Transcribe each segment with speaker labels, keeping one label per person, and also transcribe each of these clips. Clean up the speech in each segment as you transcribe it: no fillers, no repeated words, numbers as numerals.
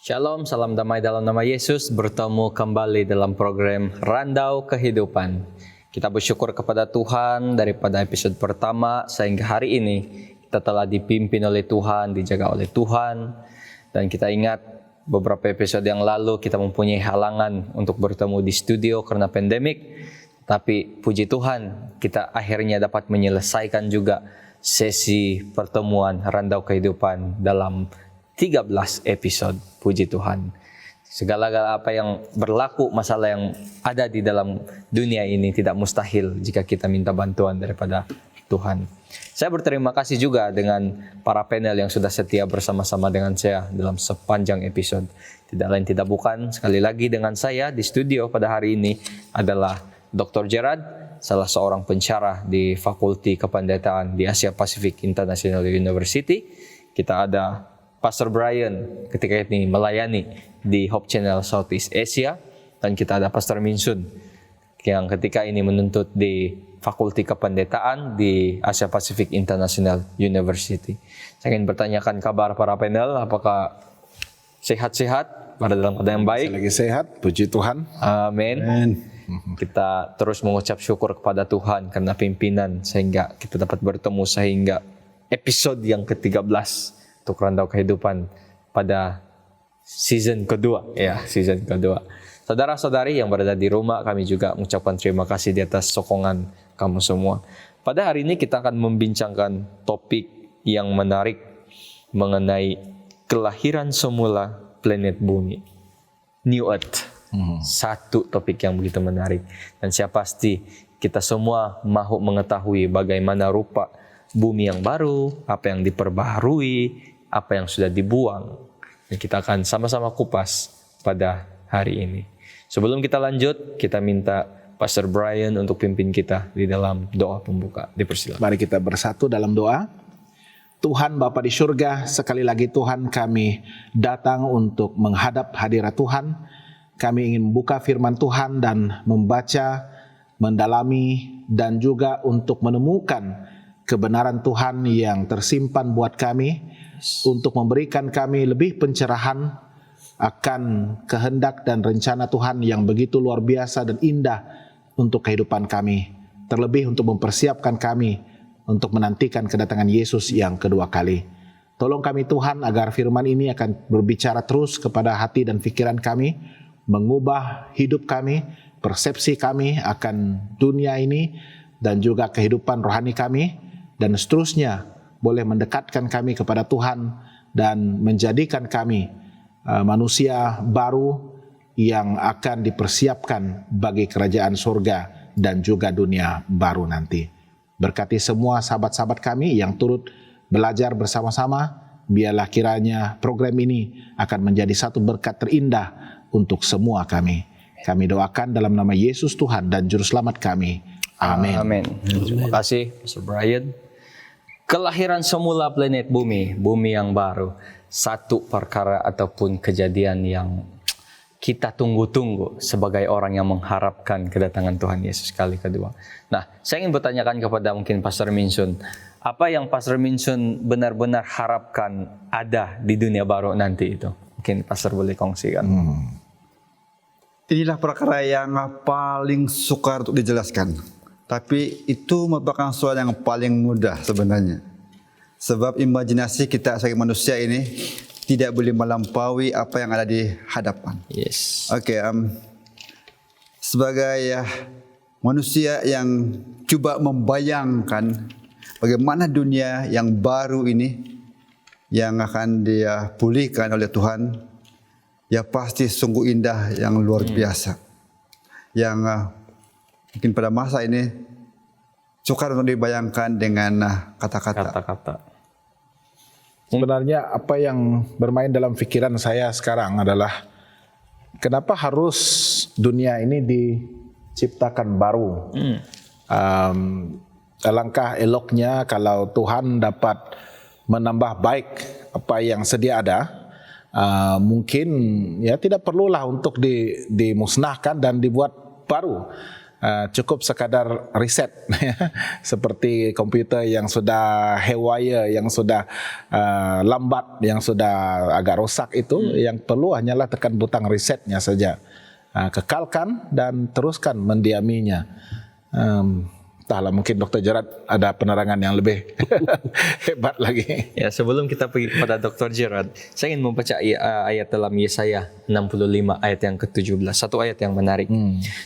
Speaker 1: Shalom, salam damai dalam nama Yesus. Bertemu kembali dalam program Randau Kehidupan. Kita bersyukur kepada Tuhan daripada episode pertama sehingga hari ini kita telah dipimpin oleh Tuhan, dijaga oleh Tuhan. Dan kita ingat beberapa episode yang lalu kita mempunyai halangan untuk bertemu di studio karena pandemik. Tapi puji Tuhan kita akhirnya dapat menyelesaikan juga sesi pertemuan Randau Kehidupan dalam 13 episode, puji Tuhan. Segala apa yang berlaku, masalah yang ada di dalam dunia ini tidak mustahil jika kita minta bantuan daripada Tuhan. Saya berterima kasih juga dengan para panel yang sudah setia bersama-sama dengan saya dalam sepanjang episode. Tidak lain tidak bukan, sekali lagi dengan saya di studio pada hari ini adalah Dr. Gerard, salah seorang pensyarah di Fakulti Kependetaan di Asia Pacific International University. Kita ada Pastor Brian ketika ini melayani di Hope Channel Southeast Asia, dan kita ada Pastor Minsun yang ketika ini menuntut di Fakulti Kependetaan di Asia Pacific International University. Saya ingin bertanyakan kabar para panel, apakah sehat-sehat, pada dalam keadaan yang baik?
Speaker 2: Lagi sehat, puji Tuhan.
Speaker 1: Amin. Kita terus mengucap syukur kepada Tuhan karena pimpinan sehingga kita dapat bertemu sehingga episode yang ke-13 untuk Randau Kehidupan pada season kedua. Saudara-saudari yang berada di rumah, kami juga mengucapkan terima kasih di atas sokongan kamu semua. Pada hari ini kita akan membincangkan topik yang menarik mengenai kelahiran semula planet bumi, New Earth. Satu topik yang begitu menarik, dan saya pasti kita semua mahu mengetahui bagaimana rupa bumi yang baru, apa yang diperbaharui, apa yang sudah dibuang. Dan kita akan sama-sama kupas pada hari ini. Sebelum kita lanjut, kita minta Pastor Brian untuk pimpin kita di dalam doa pembuka. Dipersilakan.
Speaker 2: Mari kita bersatu dalam doa. Tuhan Bapa di surga, sekali lagi Tuhan kami datang untuk menghadap hadirat Tuhan. Kami ingin membuka firman Tuhan dan membaca, mendalami, dan juga untuk menemukan kebenaran Tuhan yang tersimpan buat kami, untuk memberikan kami lebih pencerahan akan kehendak dan rencana Tuhan yang begitu luar biasa dan indah untuk kehidupan kami. Terlebih untuk mempersiapkan kami untuk menantikan kedatangan Yesus yang kedua kali. Tolong kami Tuhan agar firman ini akan berbicara terus kepada hati dan pikiran kami, mengubah hidup kami, persepsi kami akan dunia ini, dan juga kehidupan rohani kami, dan seterusnya boleh mendekatkan kami kepada Tuhan dan menjadikan kami manusia baru yang akan dipersiapkan bagi kerajaan surga dan juga dunia baru nanti. Berkati semua sahabat-sahabat kami yang turut belajar bersama-sama, biarlah kiranya program ini akan menjadi satu berkat terindah untuk semua kami. Kami doakan dalam nama Yesus Tuhan dan Juru Selamat kami. Amin.
Speaker 1: Amin. Terima kasih Pastor Brian. Kelahiran semula planet bumi, bumi yang baru, satu perkara ataupun kejadian yang kita tunggu-tunggu sebagai orang yang mengharapkan kedatangan Tuhan Yesus kali kedua. Nah, saya ingin bertanyakan kepada mungkin Pastor Minsun, apa yang Pastor Minsun benar-benar harapkan ada di dunia baru nanti itu? Mungkin Pastor boleh kongsikan.
Speaker 3: Inilah perkara yang paling sukar untuk dijelaskan. Tapi itu merupakan soal yang paling mudah sebenarnya. Sebab imajinasi kita sebagai manusia ini tidak boleh melampaui apa yang ada di hadapan.
Speaker 1: Yes.
Speaker 3: Sebagai manusia yang coba membayangkan bagaimana dunia yang baru ini yang akan dia pulihkan oleh Tuhan, ya pasti sungguh indah yang luar biasa. Yang mungkin pada masa ini sukar untuk dibayangkan dengan kata-kata.
Speaker 2: Sebenarnya apa yang bermain dalam pikiran saya sekarang adalah kenapa harus dunia ini diciptakan baru. Alangkah eloknya kalau Tuhan dapat menambah baik apa yang sedia ada. Mungkin ya tidak perlulah untuk dimusnahkan dan dibuat baru. cukup sekadar reset seperti komputer yang sudah haywire, yang sudah lambat, yang sudah agak rosak itu, yang perlu hanyalah tekan butang resetnya saja. Kekalkan dan teruskan mendiaminya. Entahlah, mungkin Dr. Gerard ada penerangan yang lebih hebat lagi.
Speaker 1: Ya, sebelum kita pergi kepada Dr. Gerard, saya ingin membaca ayat dalam Yesaya 65 ayat yang ke-17. Satu ayat yang menarik.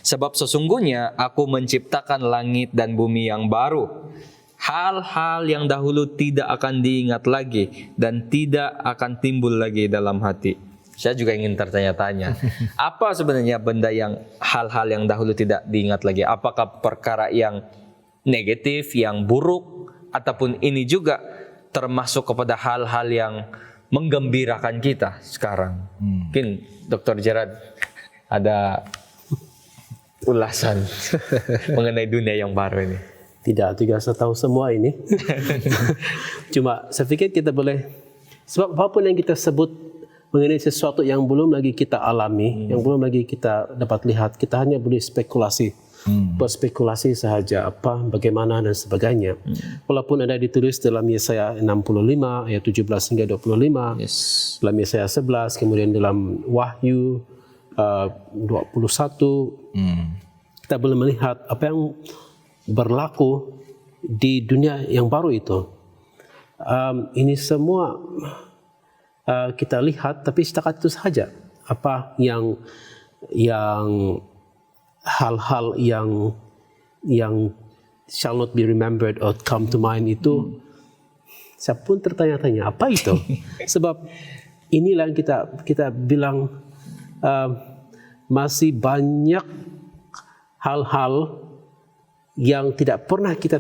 Speaker 1: Sebab sesungguhnya aku menciptakan langit dan bumi yang baru. Hal-hal yang dahulu tidak akan diingat lagi dan tidak akan timbul lagi dalam hati. Saya juga ingin tertanya-tanya, apa sebenarnya benda yang hal-hal yang dahulu tidak diingat lagi? Apakah perkara yang negatif, yang buruk, ataupun ini juga termasuk kepada hal-hal yang menggembirakan kita sekarang? Mungkin Dr. Gerard ada ulasan mengenai dunia yang baru ini.
Speaker 4: Tidak saya tahu semua ini. Cuma saya pikir kita boleh, sebab apapun yang kita sebut mengenai sesuatu yang belum lagi kita alami, yang belum lagi kita dapat lihat, kita hanya boleh spekulasi. Berspekulasi sahaja bagaimana dan sebagainya. Walaupun ada ditulis dalam Yesaya 65 ayat 17 hingga 25, dalam Yesaya 11, kemudian dalam Wahyu 21, kita boleh melihat apa yang berlaku di dunia yang baru itu. Ini semua kita lihat, tapi setakat itu saja. Apa yang hal-hal yang shall not be remembered or come to mind itu, saya pun tertanya-tanya apa itu. Sebab inilah yang kita bilang masih banyak hal-hal yang tidak pernah kita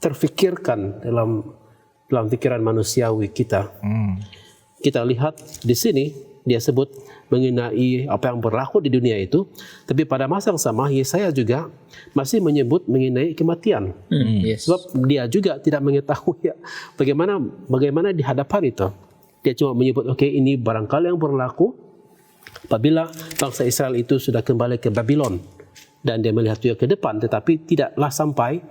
Speaker 4: terfikirkan dalam pikiran manusiawi kita. Kita lihat di sini dia sebut mengenai apa yang berlaku di dunia itu, tapi pada masa yang sama Yesaya juga masih menyebut mengenai kematian. Sebab dia juga tidak mengetahui bagaimana di hadapan itu. Dia cuma menyebut ini barangkali yang berlaku apabila bangsa Israel itu sudah kembali ke Babylon, dan dia melihat juga ke depan, tetapi tidaklah sampai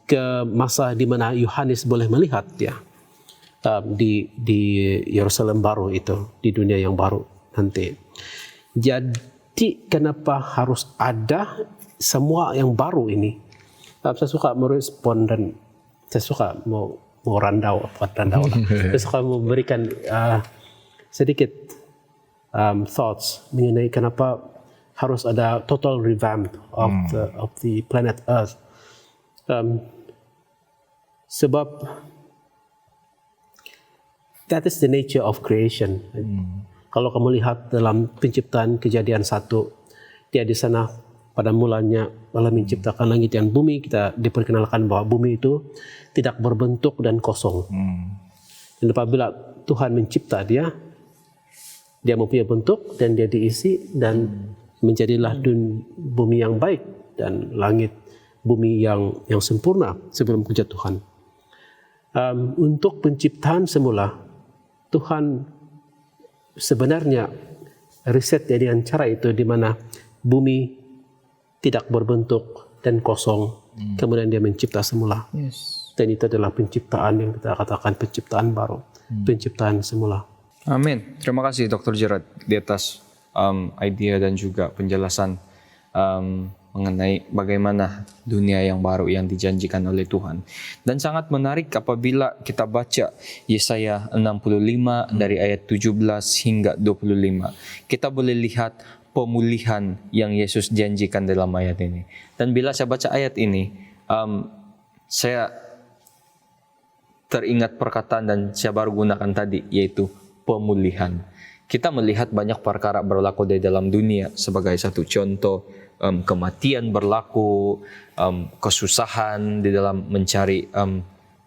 Speaker 4: ke masa di mana Yohanes boleh melihat dia. Di Yerusalem baru itu, di dunia yang baru nanti. Jadi kenapa harus ada semua yang baru ini? Saya suka merespon dan saya suka mau randau lah. Saya suka memberikan sedikit thoughts mengenai kenapa harus ada total revamp of the planet Earth. Sebab that is the nature of creation. Kalau kamu lihat dalam penciptaan Kejadian 1, dia di sana pada mulanya Allah menciptakan langit dan bumi. Kita diperkenalkan bahwa bumi itu tidak berbentuk dan kosong. Dan apabila Tuhan mencipta dia mempunyai bentuk dan dia diisi, dan menjadilah bumi yang baik dan langit bumi yang sempurna sebelum kejatuhan. Untuk penciptaan semula, Tuhan sebenarnya riset dengan cara itu, di mana bumi tidak berbentuk dan kosong, kemudian dia mencipta semula. Dan itu adalah penciptaan yang kita katakan penciptaan baru, penciptaan semula.
Speaker 1: Amin. Terima kasih Dr. Gerard di atas idea dan juga penjelasan mengenai bagaimana dunia yang baru yang dijanjikan oleh Tuhan. Dan sangat menarik apabila kita baca Yesaya 65 dari ayat 17 hingga 25. Kita boleh lihat pemulihan yang Yesus janjikan dalam ayat ini. Dan bila saya baca ayat ini, saya teringat perkataan dan saya baru gunakan tadi, yaitu pemulihan. Kita melihat banyak perkara berlaku di dalam dunia. Sebagai satu contoh, kematian berlaku, kesusahan di dalam mencari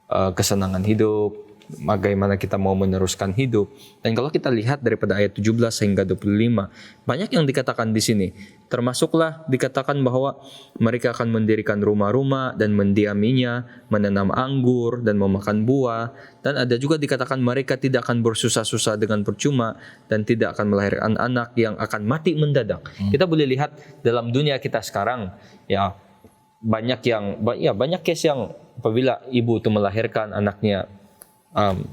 Speaker 1: kesenangan hidup, bagaimana kita mau meneruskan hidup. Dan kalau kita lihat daripada ayat 17 hingga 25, banyak yang dikatakan di sini. Termasuklah dikatakan bahwa mereka akan mendirikan rumah-rumah dan mendiaminya, menanam anggur dan memakan buah. Dan ada juga dikatakan mereka tidak akan bersusah-susah dengan percuma dan tidak akan melahirkan anak yang akan mati mendadak. Kita boleh lihat dalam dunia kita sekarang, ya, banyak case yang apabila ibu itu melahirkan anaknya,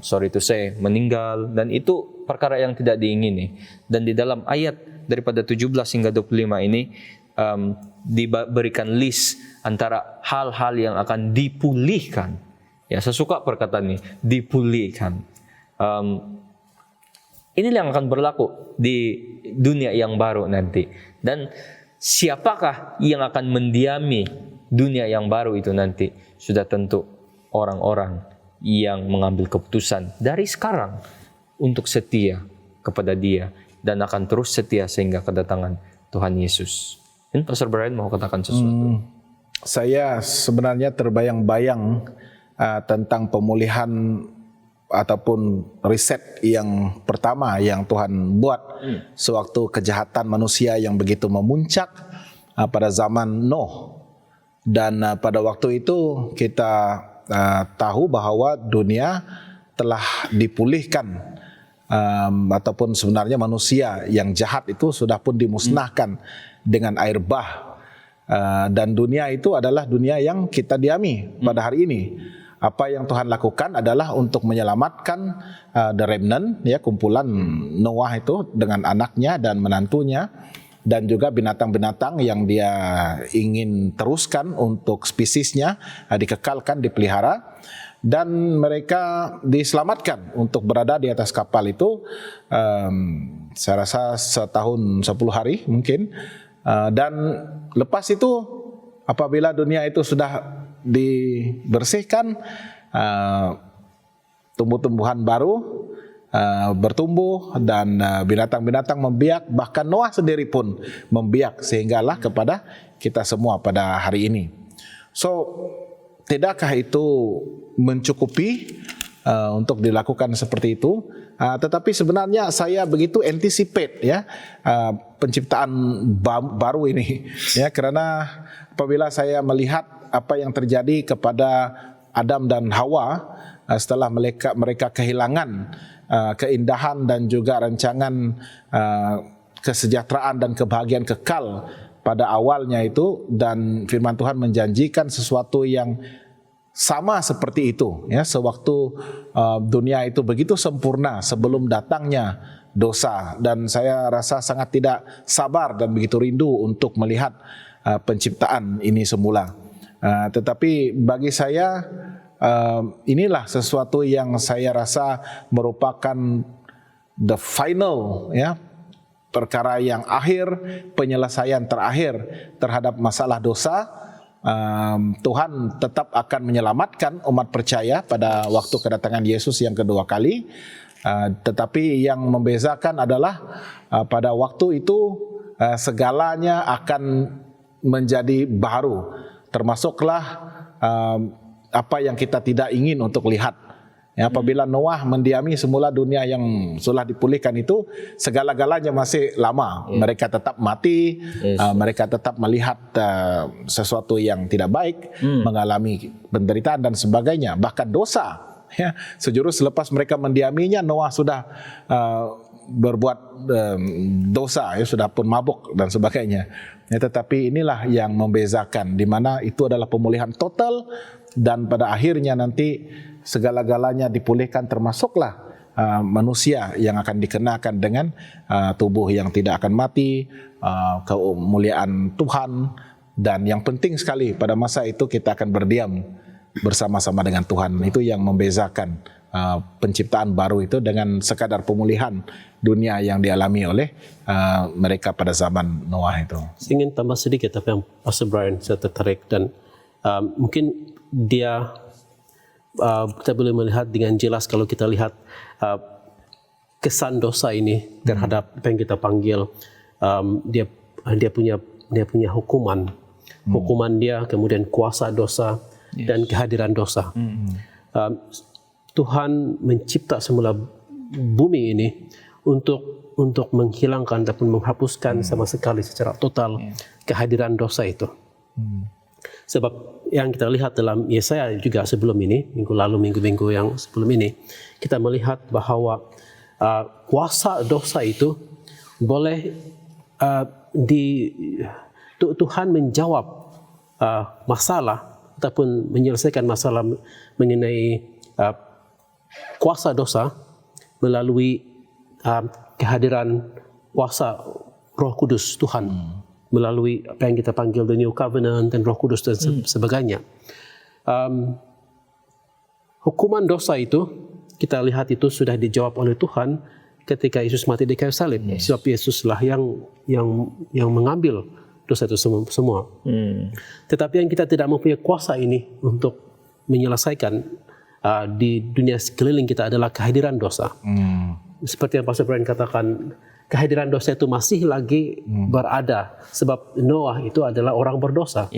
Speaker 1: sorry to say, meninggal, dan itu perkara yang tidak diingini. Dan di dalam ayat daripada 17 hingga 25 ini diberikan list antara hal-hal yang akan dipulihkan. Ya, saya suka perkataan ini, dipulihkan. Inilah yang akan berlaku di dunia yang baru nanti. Dan siapakah yang akan mendiami dunia yang baru itu nanti? Sudah tentu orang-orang yang mengambil keputusan dari sekarang untuk setia kepada Dia dan akan terus setia sehingga kedatangan Tuhan Yesus. Ini Pastor Brian mau katakan sesuatu.
Speaker 2: Saya sebenarnya terbayang-bayang tentang pemulihan ataupun riset yang pertama yang Tuhan buat sewaktu kejahatan manusia yang begitu memuncak pada zaman Nuh. Dan pada waktu itu kita tahu bahwa dunia telah dipulihkan, ataupun sebenarnya manusia yang jahat itu sudah pun dimusnahkan dengan air bah. Dan dunia itu adalah dunia yang kita diami pada hari ini. Apa yang Tuhan lakukan adalah untuk menyelamatkan the remnant, ya, kumpulan Noah itu dengan anaknya dan menantunya, dan juga binatang-binatang yang dia ingin teruskan untuk spesiesnya, dikekalkan, dipelihara, dan mereka diselamatkan untuk berada di atas kapal itu. Saya rasa setahun 10 hari mungkin, dan lepas itu apabila dunia itu sudah dibersihkan, tumbuh-tumbuhan baru bertumbuh dan binatang-binatang membiak, bahkan Noah sendiri pun membiak sehinggalah kepada kita semua pada hari ini. So, tidakkah itu mencukupi untuk dilakukan seperti itu? Tetapi sebenarnya saya begitu anticipate, ya, penciptaan baru ini, ya, karena apabila saya melihat apa yang terjadi kepada Adam dan Hawa setelah mereka kehilangan keindahan dan juga rancangan kesejahteraan dan kebahagiaan kekal pada awalnya itu, dan firman Tuhan menjanjikan sesuatu yang sama seperti itu, ya, sewaktu dunia itu begitu sempurna sebelum datangnya dosa. Dan saya rasa sangat tidak sabar dan begitu rindu untuk melihat penciptaan ini semula. Tetapi bagi saya inilah sesuatu yang saya rasa merupakan the final, ya, perkara yang akhir, penyelesaian terakhir terhadap masalah dosa. Tuhan tetap akan menyelamatkan umat percaya pada waktu kedatangan Yesus yang kedua kali. Tetapi yang membezakan adalah pada waktu itu segalanya akan menjadi baru, termasuklah apa yang kita tidak ingin untuk lihat. Ya, apabila Noah mendiami semula dunia yang sudah dipulihkan itu, segala-galanya masih lama. Mereka tetap mati, mereka tetap melihat sesuatu yang tidak baik, mengalami penderitaan dan sebagainya. Bahkan dosa, ya, sejurus selepas mereka mendiaminya, Noah sudah berbuat dosa, ya, sudah pun mabuk dan sebagainya. Ya, tetapi inilah yang membezakan, di mana itu adalah pemulihan total, dan pada akhirnya nanti segala-galanya dipulihkan, termasuklah manusia yang akan dikenakan dengan tubuh yang tidak akan mati, kemuliaan Tuhan, dan yang penting sekali pada masa itu kita akan berdiam bersama-sama dengan Tuhan. Itu yang membezakan penciptaan baru itu dengan sekadar pemulihan dunia yang dialami oleh mereka pada zaman Noah itu.
Speaker 4: Saya ingin tambah sedikit apa yang Pastor Brian saya tertarik, dan mungkin dia kita boleh melihat dengan jelas kalau kita lihat kesan dosa ini terhadap apa yang kita panggil dia punya hukuman dia, kemudian kuasa dosa dan kehadiran dosa. Tuhan mencipta semula bumi ini untuk menghilangkan ataupun menghapuskan sama sekali secara total kehadiran dosa itu. Sebab yang kita lihat dalam Yesaya juga sebelum ini, minggu yang sebelum ini, kita melihat bahwa kuasa dosa itu boleh Tuhan menjawab masalah ataupun menyelesaikan masalah mengenai kuasa dosa melalui kehadiran kuasa Roh Kudus Tuhan, melalui apa yang kita panggil the New Covenant dan Roh Kudus dan sebagainya. Hukuman dosa itu kita lihat itu sudah dijawab oleh Tuhan ketika Yesus mati di kayu salib. Sebab Yesuslah yang mengambil dosa itu semua. Tetapi yang kita tidak mempunyai kuasa ini untuk menyelesaikan di dunia sekeliling kita adalah kehadiran dosa. Seperti yang Pastor Brian katakan, kehadiran dosa itu masih lagi berada sebab Noah itu adalah orang berdosa.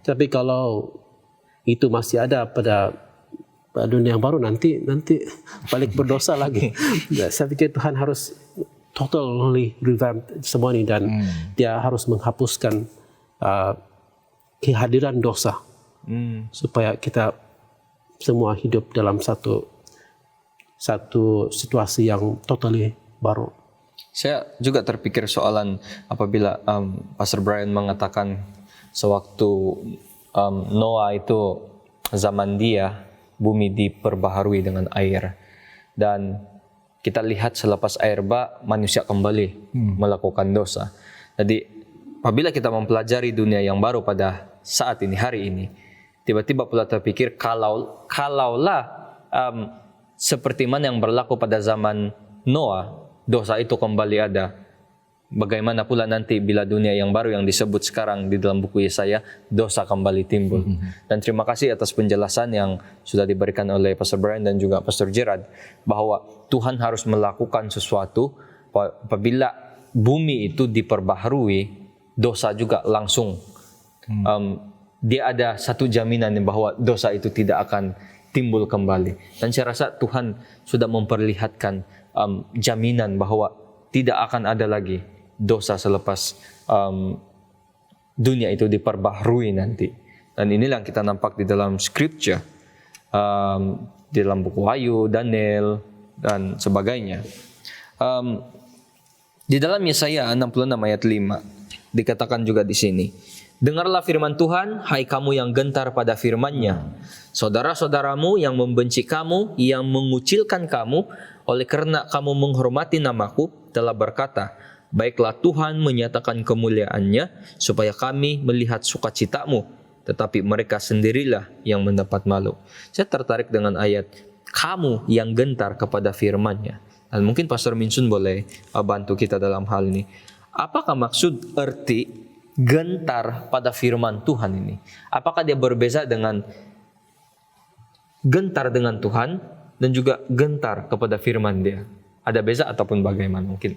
Speaker 4: Tapi kalau itu masih ada pada dunia yang baru, nanti balik berdosa lagi. Saya pikir Tuhan harus totally revamp semua ini dan dia harus menghapuskan kehadiran dosa supaya kita semua hidup dalam satu situasi yang totally baru.
Speaker 1: Saya juga terpikir soalan apabila Pastor Brian mengatakan sewaktu Noah itu zaman dia bumi diperbaharui dengan air, dan kita lihat selepas air bah manusia kembali melakukan dosa. Jadi apabila kita mempelajari dunia yang baru pada saat ini, hari ini, tiba-tiba pula terpikir kalaulah seperti mana yang berlaku pada zaman Noah, dosa itu kembali ada, bagaimana pula nanti bila dunia yang baru yang disebut sekarang di dalam buku Yesaya, dosa kembali timbul. Dan terima kasih atas penjelasan yang sudah diberikan oleh Pastor Brian dan juga Pastor Gerard, bahwa Tuhan harus melakukan sesuatu apabila bumi itu diperbaharui, dosa juga langsung. Dia ada satu jaminan bahwa dosa itu tidak akan timbul kembali. Dan saya rasa Tuhan sudah memperlihatkan jaminan bahwa tidak akan ada lagi dosa selepas dunia itu diperbaharui nanti. Dan inilah yang kita nampak di dalam scripture, di dalam buku Wahyu, Daniel, dan sebagainya. Di dalam Yesaya 66 ayat 5 dikatakan juga di sini, dengarlah firman Tuhan, hai kamu yang gentar pada firman-Nya. Saudara-saudaramu yang membenci kamu, yang mengucilkan kamu, oleh karena kamu menghormati namaku, telah berkata, baiklah Tuhan menyatakan kemuliaan-Nya, supaya kami melihat sukacitamu, tetapi mereka sendirilah yang mendapat malu. Saya tertarik dengan ayat, kamu yang gentar kepada firman-Nya. Dan mungkin Pastor Minsun boleh bantu kita dalam hal ini. Apakah maksud arti gentar pada firman Tuhan ini? Apakah dia berbeza dengan gentar dengan Tuhan dan juga gentar kepada firman Dia? Ada beza ataupun bagaimana mungkin?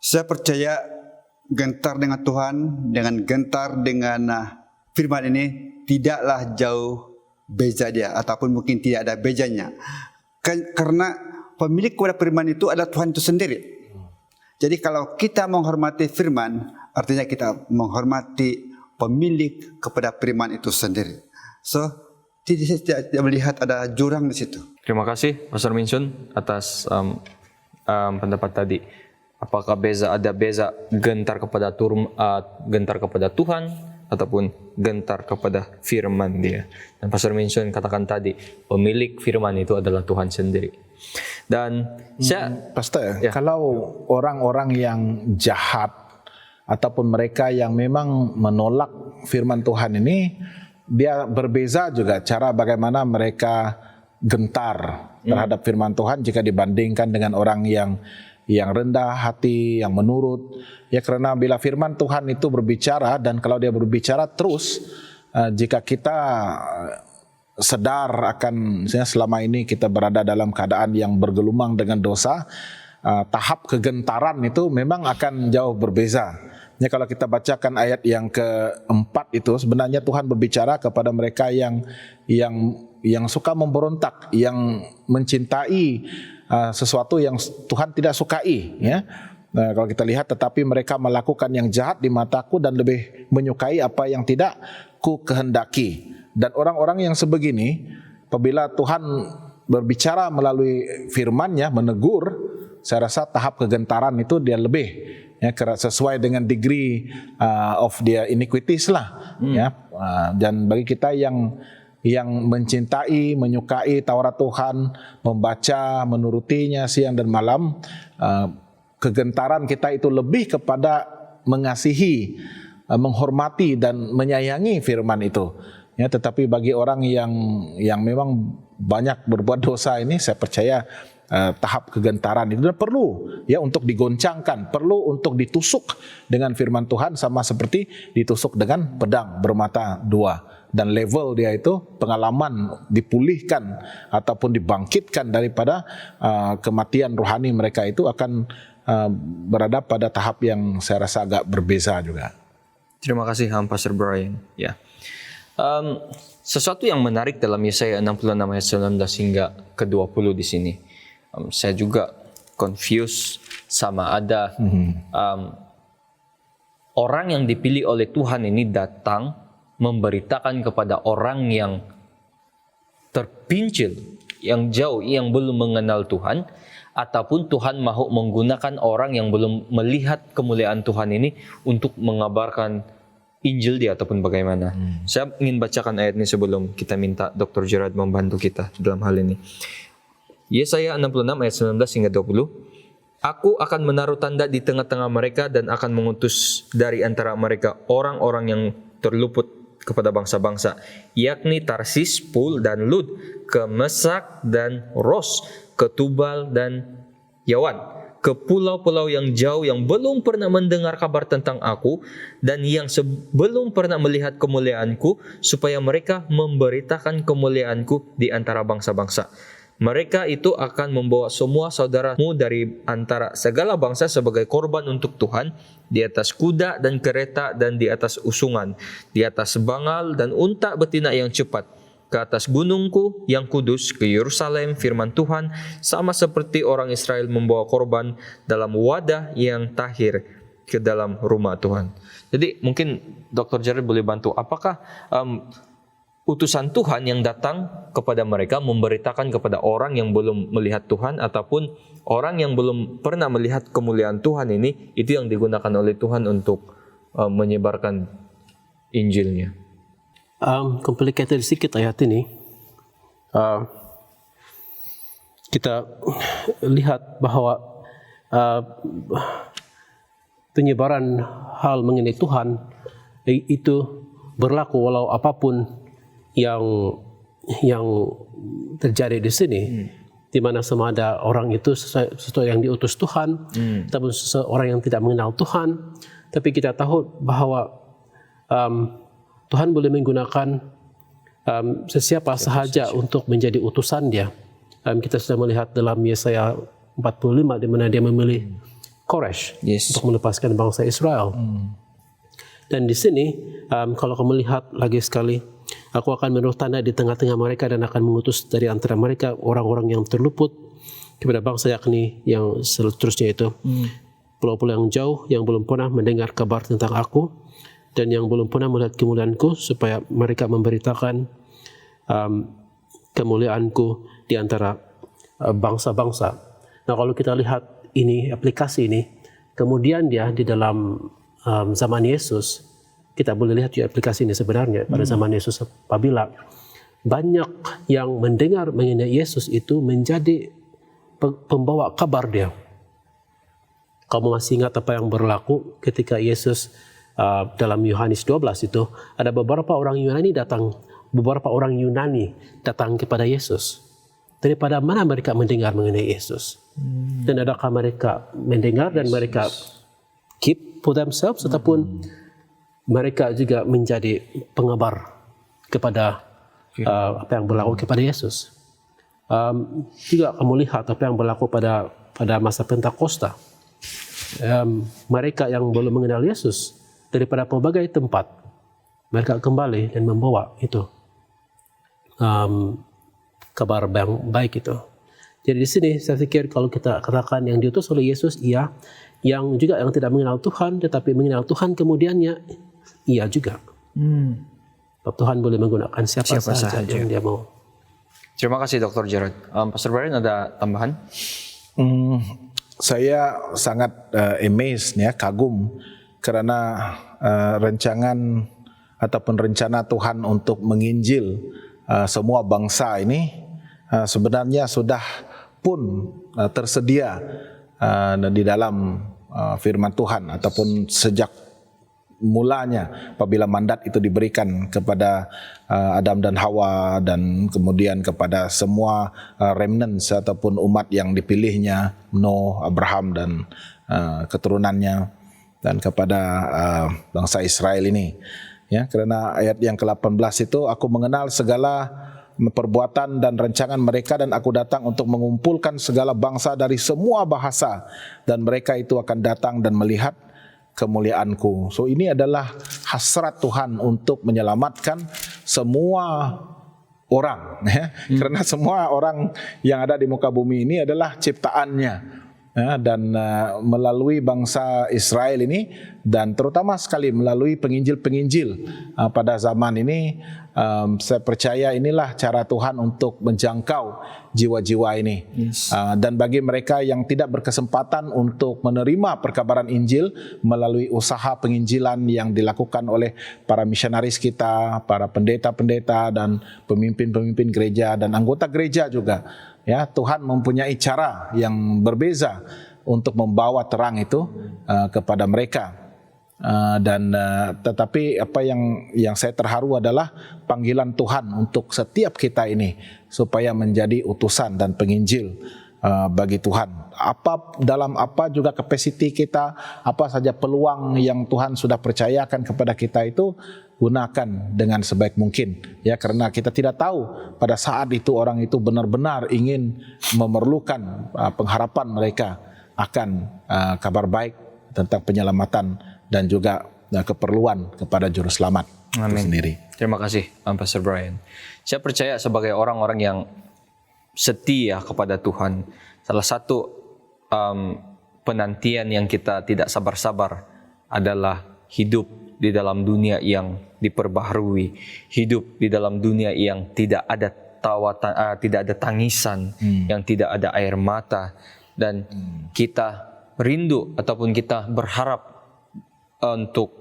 Speaker 3: Saya percaya gentar dengan Tuhan dengan gentar dengan firman ini tidaklah jauh beza dia, ataupun mungkin tidak ada bezanya. Karena pemilik kepada firman itu adalah Tuhan itu sendiri. Jadi kalau kita menghormati firman, artinya kita menghormati pemilik kepada firman itu sendiri. So, tidak melihat ada jurang di situ.
Speaker 1: Terima kasih Pastor Minsun atas pendapat tadi. Apakah ada beza gentar kepada Tuhan ataupun gentar kepada firman Dia? Dan Pastor Minsun katakan tadi, pemilik firman itu adalah Tuhan sendiri. Dan
Speaker 2: Pastor, kalau orang-orang yang jahat ataupun mereka yang memang menolak firman Tuhan ini, dia berbeza juga cara bagaimana mereka gentar terhadap firman Tuhan jika dibandingkan dengan orang yang rendah hati, yang menurut. Ya, karena bila firman Tuhan itu berbicara, dan kalau dia berbicara terus, jika kita sadar akan misalnya selama ini kita berada dalam keadaan yang bergelumang dengan dosa, tahap kegentaran itu memang akan jauh berbeza. Ya, kalau kita bacakan ayat yang keempat itu, sebenarnya Tuhan berbicara kepada mereka yang yang suka memberontak, yang mencintai sesuatu yang Tuhan tidak sukai, ya. Nah, kalau kita lihat, tetapi mereka melakukan yang jahat di mataku dan lebih menyukai apa yang tidak ku kehendaki. Dan orang-orang yang sebegini, apabila Tuhan berbicara melalui firman-Nya, menegur, saya rasa tahap kegentaran itu dia lebih, ya, sesuai dengan degree of their iniquities lah, ya. Dan bagi kita yang mencintai, menyukai Taurat Tuhan, membaca, menurutinya siang dan malam, kegentaran kita itu lebih kepada mengasihi, menghormati dan menyayangi firman itu. Ya, tetapi bagi orang yang memang banyak berbuat dosa ini, saya percaya tahap kegentaran itu perlu, ya, untuk digoncangkan, perlu untuk ditusuk dengan firman Tuhan, sama seperti ditusuk dengan pedang bermata dua. Dan level dia itu pengalaman dipulihkan ataupun dibangkitkan daripada kematian rohani mereka itu akan berada pada tahap yang saya rasa agak berbeza juga.
Speaker 1: Terima kasih Pastor Brian. Ya. Sesuatu yang menarik dalam Yesaya 66 ayat 19 hingga ke-20 di sini. Saya juga confused sama ada orang yang dipilih oleh Tuhan ini datang memberitakan kepada orang yang terpincil, yang jauh, yang belum mengenal Tuhan, ataupun Tuhan mahu menggunakan orang yang belum melihat kemuliaan Tuhan ini untuk mengabarkan Injil dia ataupun bagaimana. Saya ingin bacakan ayat ini sebelum kita minta Dr. Gerard membantu kita dalam hal ini. Yesaya 66 ayat 19 hingga 20. Aku akan menaruh tanda di tengah-tengah mereka dan akan mengutus dari antara mereka orang-orang yang terluput kepada bangsa-bangsa, yakni Tarsis, Pul dan Lud, ke Mesak dan Ros, ke Tubal dan Yawan, ke pulau-pulau yang jauh yang belum pernah mendengar kabar tentang aku dan yang belum pernah melihat kemuliaanku, supaya mereka memberitakan kemuliaanku di antara bangsa-bangsa. Mereka itu akan membawa semua saudaramu dari antara segala bangsa sebagai korban untuk Tuhan, di atas kuda dan kereta dan di atas usungan, di atas bangal dan unta betina yang cepat, ke atas gunungku yang kudus, ke Yerusalem, firman Tuhan, sama seperti orang Israel membawa korban dalam wadah yang tahir ke dalam rumah Tuhan. Jadi mungkin Dr. Jared boleh bantu, apakah utusan Tuhan yang datang kepada mereka memberitakan kepada orang yang belum melihat Tuhan ataupun orang yang belum pernah melihat kemuliaan Tuhan ini, itu yang digunakan oleh Tuhan untuk menyebarkan Injilnya?
Speaker 4: Complicated sedikit ayat ini. Kita lihat bahwa penyebaran hal mengenai Tuhan itu berlaku walau apapun yang terjadi di sini, di mana sama ada orang itu sesuatu yang diutus Tuhan, ataupun seseorang yang tidak mengenal Tuhan, tapi kita tahu bahwa Tuhan boleh menggunakan sesiapa sahaja untuk menjadi utusan Dia. Kita sudah melihat dalam Yesaya 45 di mana Dia memilih Koresh untuk melepaskan bangsa Israel. Dan di sini kalau kamu lihat lagi sekali, aku akan menaruh tanda di tengah-tengah mereka dan akan mengutus dari antara mereka orang-orang yang terluput kepada bangsa, yakni yang seterusnya itu pulau-pulau yang jauh yang belum pernah mendengar kabar tentang aku dan yang belum pernah melihat kemuliaanku, supaya mereka memberitakan kemuliaanku di antara bangsa-bangsa. Nah, kalau kita lihat ini, aplikasi ini, kemudian dia di dalam zaman Yesus, kita boleh lihat juga aplikasi ini sebenarnya pada zaman Yesus, apabila banyak yang mendengar mengenai Yesus itu menjadi pembawa kabar Dia. Kamu masih ingat apa yang berlaku ketika Yesus dalam Yohanes 12 itu, ada beberapa orang Yunani datang kepada Yesus. Daripada mana mereka mendengar mengenai Yesus? Dan adakah mereka mendengar dan mereka keep for themselves, ataupun mereka juga menjadi pengabar kepada apa yang berlaku kepada Yesus? Juga kamu lihat apa yang berlaku pada masa Pentakosta. Mereka yang belum mengenal Yesus daripada pelbagai tempat, mereka kembali dan membawa itu kabar baik itu. Jadi di sini saya pikir kalau kita katakan yang diutus oleh Yesus, iya. Yang juga yang tidak mengenal Tuhan tetapi mengenal Tuhan kemudiannya, iya juga. Tuhan boleh menggunakan siapa saja yang dia mau.
Speaker 1: Terima kasih Dr. Gerard. Pastor Brian ada tambahan?
Speaker 2: Saya sangat amazed ya, kagum karena rancangan ataupun rencana Tuhan untuk menginjil semua bangsa ini sebenarnya sudah pun tersedia di dalam firman Tuhan ataupun sejak mulanya apabila mandat itu diberikan kepada Adam dan Hawa dan kemudian kepada semua remnants ataupun umat yang dipilihnya, Nuh, Abraham dan keturunannya, dan kepada bangsa Israel ini. Ya, karena ayat yang ke-18 itu, aku mengenal segala perbuatan dan rancangan mereka dan aku datang untuk mengumpulkan segala bangsa dari semua bahasa dan mereka itu akan datang dan melihat kemuliaanku. So ini adalah hasrat Tuhan untuk menyelamatkan semua orang ya. Karena semua orang yang ada di muka bumi ini adalah ciptaannya ya, dan melalui bangsa Israel ini dan terutama sekali melalui penginjil-penginjil pada zaman ini, saya percaya inilah cara Tuhan untuk menjangkau jiwa-jiwa ini. Dan bagi mereka yang tidak berkesempatan untuk menerima perkabaran Injil melalui usaha penginjilan yang dilakukan oleh para misionaris kita, para pendeta-pendeta dan pemimpin-pemimpin gereja dan anggota gereja juga. Ya, Tuhan mempunyai cara yang berbeza untuk membawa terang itu kepada mereka. Tetapi apa yang saya terharu adalah panggilan Tuhan untuk setiap kita ini supaya menjadi utusan dan penginjil bagi Tuhan. Dalam apa juga kapasiti kita, apa saja peluang yang Tuhan sudah percayakan kepada kita itu gunakan dengan sebaik mungkin ya, karena kita tidak tahu pada saat itu orang itu benar-benar ingin memerlukan pengharapan mereka akan kabar baik tentang penyelamatan dan juga keperluan kepada juru selamat itu sendiri.
Speaker 1: Terima kasih Pastor Brian. Saya percaya sebagai orang-orang yang setia kepada Tuhan, salah satu penantian yang kita tidak sabar-sabar adalah hidup di dalam dunia yang diperbaharui, hidup di dalam dunia yang tidak ada tidak ada tangisan, yang tidak ada air mata, dan kita rindu ataupun kita berharap untuk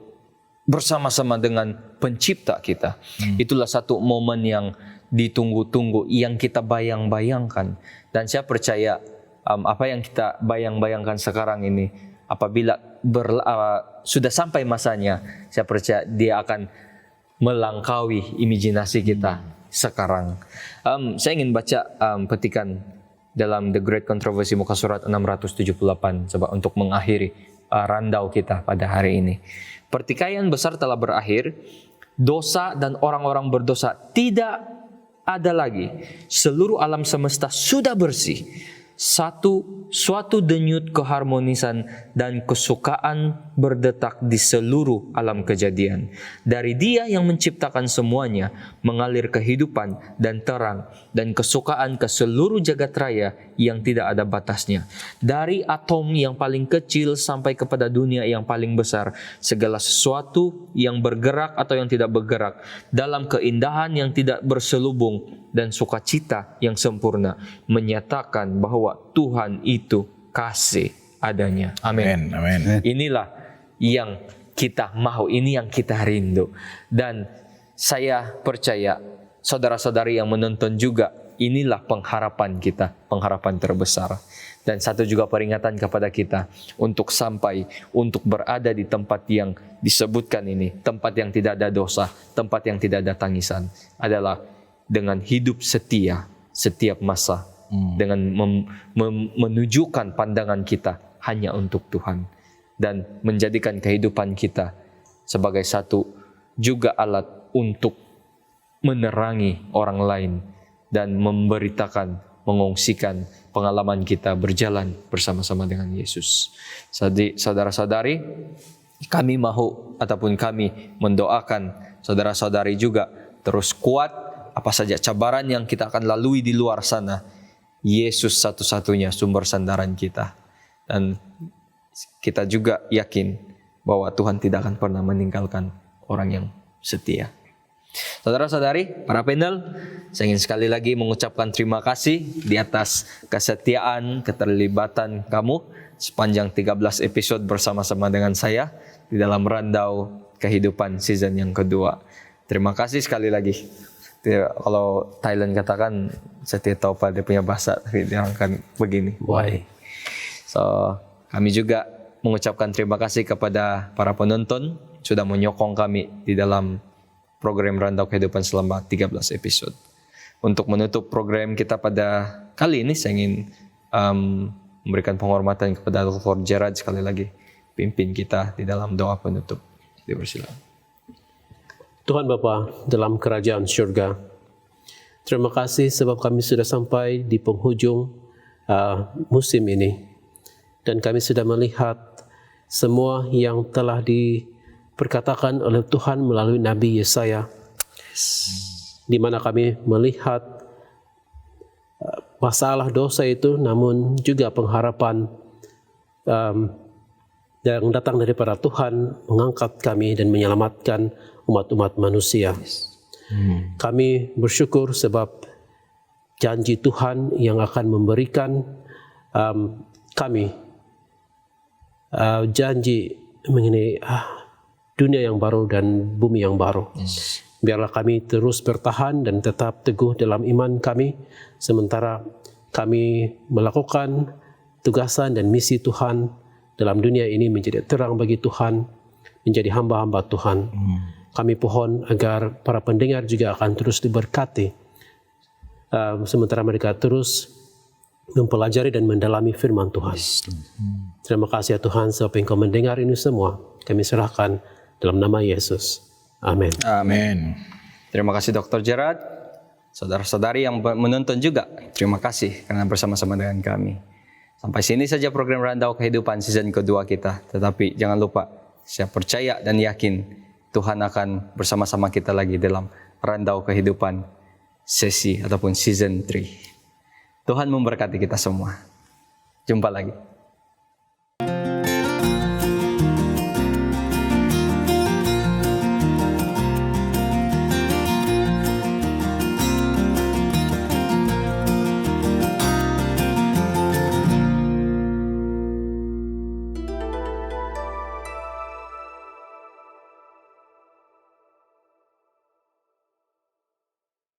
Speaker 1: bersama-sama dengan pencipta kita. Itulah satu momen yang ditunggu-tunggu, yang kita bayang-bayangkan. Dan saya percaya apa yang kita bayang-bayangkan sekarang ini, apabila sudah sampai masanya, saya percaya dia akan melangkaui imajinasi kita sekarang. Saya ingin baca petikan dalam The Great Controversy muka surat 678 coba untuk mengakhiri randau kita pada hari ini. Pertikaian besar telah berakhir, dosa dan orang-orang berdosa tidak ada lagi. Seluruh alam semesta sudah bersih. Suatu denyut keharmonisan dan kesukaan berdetak di seluruh alam kejadian. Dari Dia yang menciptakan semuanya, mengalir kehidupan dan terang dan kesukaan ke seluruh jagat raya yang tidak ada batasnya. Dari atom yang paling kecil sampai kepada dunia yang paling besar, segala sesuatu yang bergerak atau yang tidak bergerak, dalam keindahan yang tidak berselubung dan sukacita yang sempurna, menyatakan bahwa Tuhan itu kasih adanya. Amin.
Speaker 2: Amin.
Speaker 1: Inilah yang kita mau, ini yang kita rindu. Dan saya percaya saudara-saudari yang menonton juga, inilah pengharapan kita, pengharapan terbesar. Dan satu juga peringatan kepada kita untuk sampai, untuk berada di tempat yang disebutkan ini, tempat yang tidak ada dosa, tempat yang tidak ada tangisan, adalah dengan hidup setia setiap masa, dengan menunjukkan pandangan kita hanya untuk Tuhan, dan menjadikan kehidupan kita sebagai satu juga alat untuk menerangi orang lain dan memberitakan, mengongsikan pengalaman kita berjalan bersama-sama dengan Yesus. Jadi saudara-saudari, kami mahu ataupun kami mendoakan saudara-saudari juga terus kuat apa saja cabaran yang kita akan lalui di luar sana, Yesus satu-satunya sumber sandaran kita. Dan kita juga yakin bahwa Tuhan tidak akan pernah meninggalkan orang yang setia. Saudara-saudari, para panel, saya ingin sekali lagi mengucapkan terima kasih di atas kesetiaan, keterlibatan kamu sepanjang 13 episode bersama-sama dengan saya di dalam Randau Kehidupan season yang kedua. Terima kasih sekali lagi. Kalau Thailand katakan, saya tidak tahu pada punya bahasa, tapi dia akan begini.
Speaker 4: Why?
Speaker 1: So, kami juga mengucapkan terima kasih kepada para penonton sudah menyokong kami di dalam program Randau Kehidupan selama 13 episode. Untuk menutup program kita pada kali ini, saya ingin memberikan penghormatan kepada Dr. Gerard sekali lagi, pimpin kita di dalam doa penutup. Dipersilakan.
Speaker 4: Tuhan Bapa dalam kerajaan syurga, terima kasih sebab kami sudah sampai di penghujung musim ini. Dan kami sudah melihat semua yang telah diperkatakan oleh Tuhan melalui Nabi Yesaya, di mana kami melihat masalah dosa itu, namun juga pengharapan yang datang daripada Tuhan mengangkat kami dan menyelamatkan umat-umat manusia. Kami bersyukur sebab janji Tuhan yang akan memberikan kami janji mengenai dunia yang baru dan bumi yang baru. Biarlah kami terus bertahan dan tetap teguh dalam iman kami, sementara kami melakukan tugasan dan misi Tuhan dalam dunia ini menjadi terang bagi Tuhan, menjadi hamba-hamba Tuhan. Kami pohon agar para pendengar juga akan terus diberkati, sementara mereka terus mempelajari dan mendalami firman Tuhan. Terima kasih ya Tuhan sebab Engkau mendengar ini semua. Kami serahkan dalam nama Yesus. Amin.
Speaker 2: Amin.
Speaker 1: Terima kasih Dr. Gerard. Saudara-saudari yang menonton juga, terima kasih karena bersama-sama dengan kami. Sampai sini saja program Randau Kehidupan season kedua kita. Tetapi jangan lupa, saya percaya dan yakin Tuhan akan bersama-sama kita lagi dalam Randau Kehidupan sesi ataupun season 3. Tuhan memberkati kita semua. Jumpa lagi.